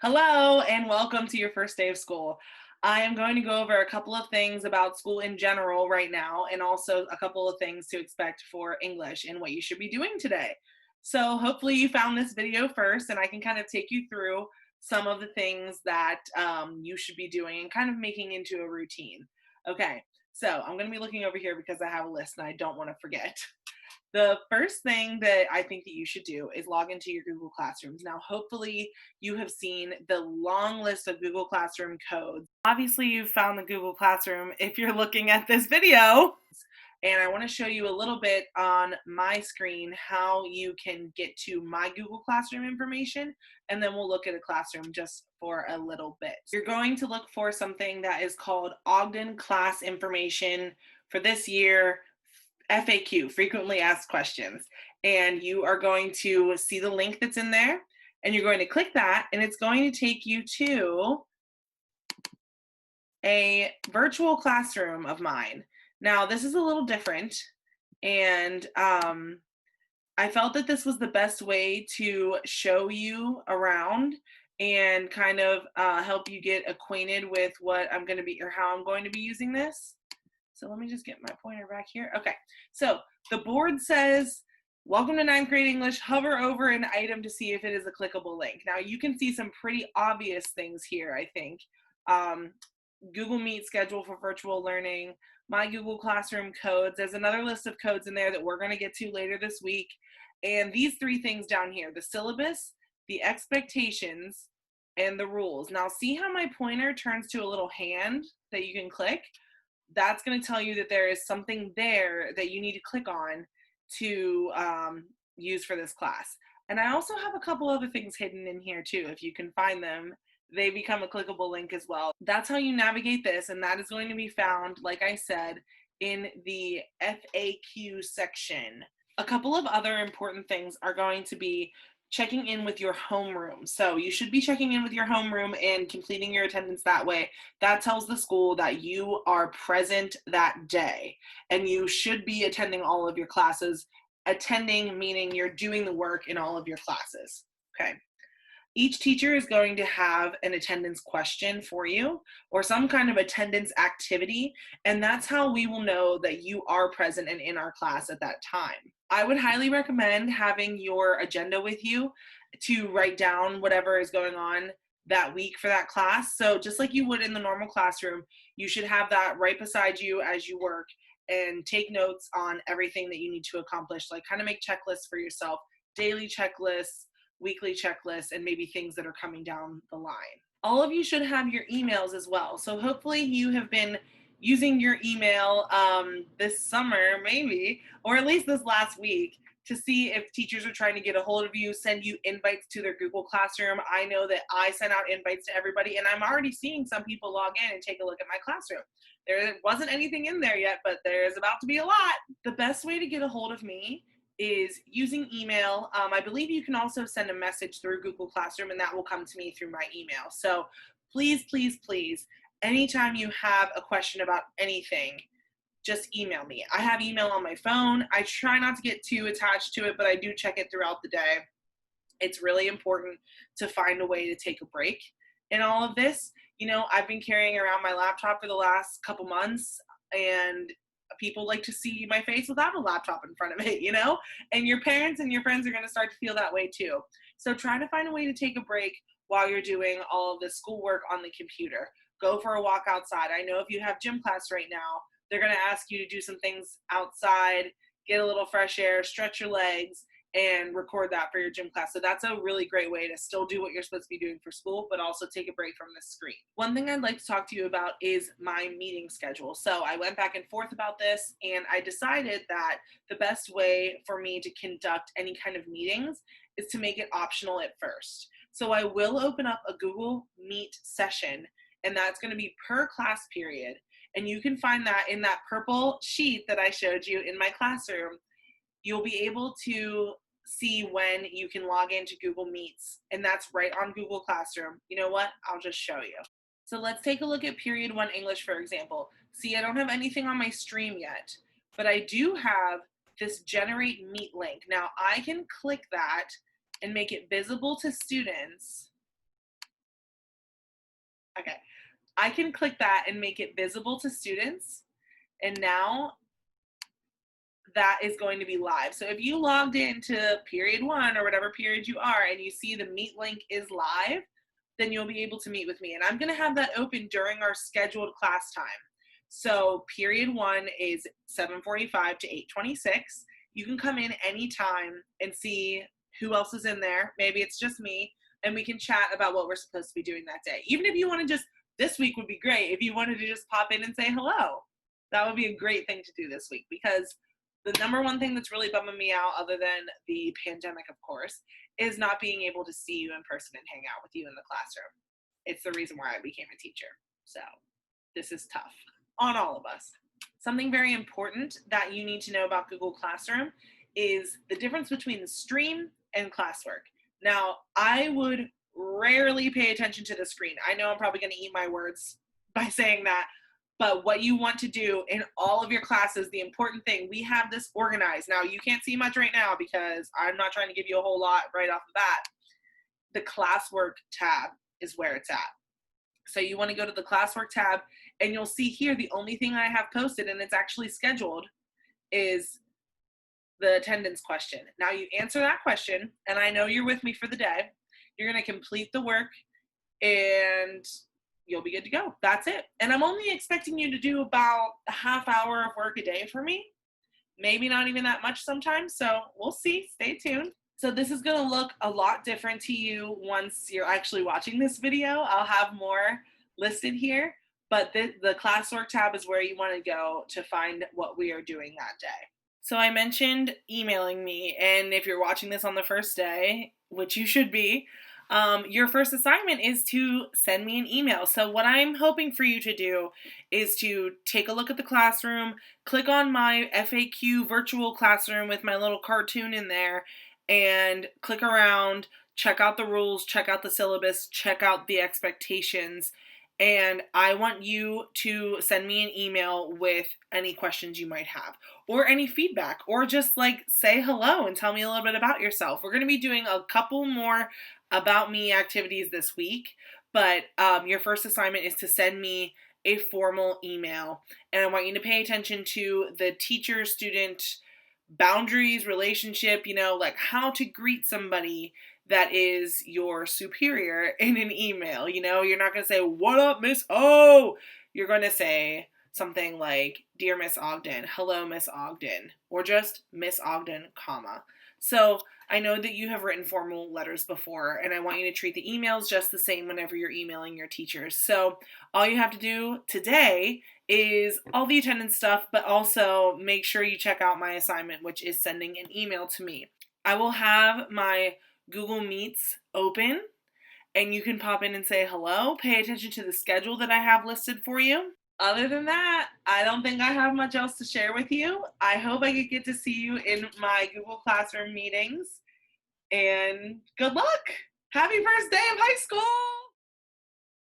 Hello and welcome to your first day of school. I am going to go over a couple of things about school in general right now and also a couple of things to expect for English and what you should be doing today. So hopefully you found this video first and I can kind of take you through some of the things that you should be doing and kind of making into a routine. Okay, so I'm going to be looking over here because I have a list and I don't want to forget. The first thing that I think that you should do is log into your Google Classrooms. Now, hopefully, you have seen the long list of Google Classroom codes. Obviously, you've found the Google Classroom if you're looking at this video. And I want to show you a little bit on my screen how you can get to my Google Classroom information, and then we'll look at a classroom just for a little bit. You're going to look for something that is called Ogden Class Information for this year, FAQ, frequently asked questions. And you are going to see the link that's in there and you're going to click that and it's going to take you to a virtual classroom of mine. Now, this is a little different and I felt that this was the best way to show you around and kind of help you get acquainted with what I'm going to be or how I'm going to be using this. So let me just get my pointer back here. Okay, so the board says, welcome to ninth grade English. Hover over an item to see if it is a clickable link. Now you can see some pretty obvious things here, I think. Google Meet schedule for virtual learning, my Google Classroom codes. There's another list of codes in there that we're gonna get to later this week. And these three things down here, the syllabus, the expectations, and the rules. Now see how my pointer turns to a little hand that you can click? That's going to tell you that there is something there that you need to click on to use for this class. And I also have a couple other things hidden in here too. If you can find them, they become a clickable link as well. That's how you navigate this, and that is going to be found, like I said, in the FAQ section. A couple of other important things are going to be checking in with your homeroom. So you should be checking in with your homeroom and completing your attendance that way. That tells the school that you are present that day and you should be attending all of your classes. Attending meaning you're doing the work in all of your classes. Okay. Each teacher is going to have an attendance question for you or some kind of attendance activity, and that's how we will know that you are present and in our class at that time. I would highly recommend having your agenda with you to write down whatever is going on that week for that class. So just like you would in the normal classroom, you should have that right beside you as you work and take notes on everything that you need to accomplish, like kind of make checklists for yourself, daily checklists, weekly checklists, and maybe things that are coming down the line. All of you should have your emails as well. So hopefully you have been using your email this summer, maybe, or at least this last week, to see if teachers are trying to get a hold of you, send you invites to their Google Classroom. I know that I sent out invites to everybody, and I'm already seeing some people log in and take a look at my classroom. There wasn't anything in there yet, but there's about to be a lot. The best way to get a hold of me is using email. I believe you can also send a message through Google Classroom and that will come to me through my email. So please, please, please, anytime you have a question about anything, just email me. I have email on my phone. I try not to get too attached to it, but I do check it throughout the day. It's really important to find a way to take a break in all of this. You know, I've been carrying around my laptop for the last couple months and people like to see my face without a laptop in front of it, you know? And your parents and your friends are going to start to feel that way too. So try to find a way to take a break while you're doing all of the schoolwork on the computer. Go for a walk outside. I know if you have gym class right now, they're going to ask you to do some things outside, get a little fresh air, stretch your legs, and record that for your gym class. So that's a really great way to still do what you're supposed to be doing for school, but also take a break from the screen. One thing I'd like to talk to you about is my meeting schedule. So I went back and forth about this, and I decided that the best way for me to conduct any kind of meetings is to make it optional at first. So I will open up a Google Meet session, and that's going to be per class period. And you can find that in that purple sheet that I showed you in my classroom. You'll be able to see when you can log into Google Meets, and that's right on Google Classroom. You know what? I'll just show you. So let's take a look at period 1 English, for example. See, I don't have anything on my stream yet, but I do have this generate meet link. Now I can click that and make it visible to students Okay. I can click that and make it visible to students. And now that is going to be live. So if you logged into period 1 or whatever period you are and you see the meet link is live, then you'll be able to meet with me. And I'm going to have that open during our scheduled class time. So period 1 is 7:45 to 8:26. You can come in anytime and see who else is in there. Maybe it's just me, and we can chat about what we're supposed to be doing that day. Even if you want to just, this week would be great if you wanted to just pop in and say hello. That would be a great thing to do this week, because the number one thing that's really bumming me out, other than the pandemic, of course, is not being able to see you in person and hang out with you in the classroom. It's the reason why I became a teacher. So this is tough on all of us. Something very important that you need to know about Google Classroom is the difference between the stream and classwork. Now, I would rarely pay attention to the screen. I know I'm probably going to eat my words by saying that, but what you want to do in all of your classes, the important thing, we have this organized. Now, you can't see much right now because I'm not trying to give you a whole lot right off the bat. The classwork tab is where it's at. So you want to go to the classwork tab, and you'll see here the only thing I have posted, and it's actually scheduled, is the attendance question. Now you answer that question, and I know you're with me for the day. You're going to complete the work, and you'll be good to go. That's it. And I'm only expecting you to do about a half hour of work a day for me. Maybe not even that much sometimes. So we'll see. Stay tuned. So this is going to look a lot different to you once you're actually watching this video. I'll have more listed here, but the classwork tab is where you want to go to find what we are doing that day. So I mentioned emailing me, and if you're watching this on the first day, which you should be, your first assignment is to send me an email. So what I'm hoping for you to do is to take a look at the classroom, click on my FAQ virtual classroom with my little cartoon in there, and click around, check out the rules, check out the syllabus, check out the expectations, and I want you to send me an email with any questions you might have, or any feedback, or just like say hello and tell me a little bit about yourself. We're going to be doing a couple more about me activities this week, but your first assignment is to send me a formal email, and I want you to pay attention to the teacher-student boundaries, relationship, like how to greet somebody that is your superior in an email. You're not going to say, "What up, Miss O?" You're going to say something like, "Dear Miss Ogden," "Hello, Miss Ogden," or just "Miss Ogden, comma." So I know that you have written formal letters before, and I want you to treat the emails just the same whenever you're emailing your teachers. So all you have to do today is all the attendance stuff, but also make sure you check out my assignment, which is sending an email to me. I will have my Google Meets open, and you can pop in and say hello. Pay attention to the schedule that I have listed for you. Other than that, I don't think I have much else to share with you. I hope I could get to see you in my Google Classroom meetings, and good luck. Happy first day of high school.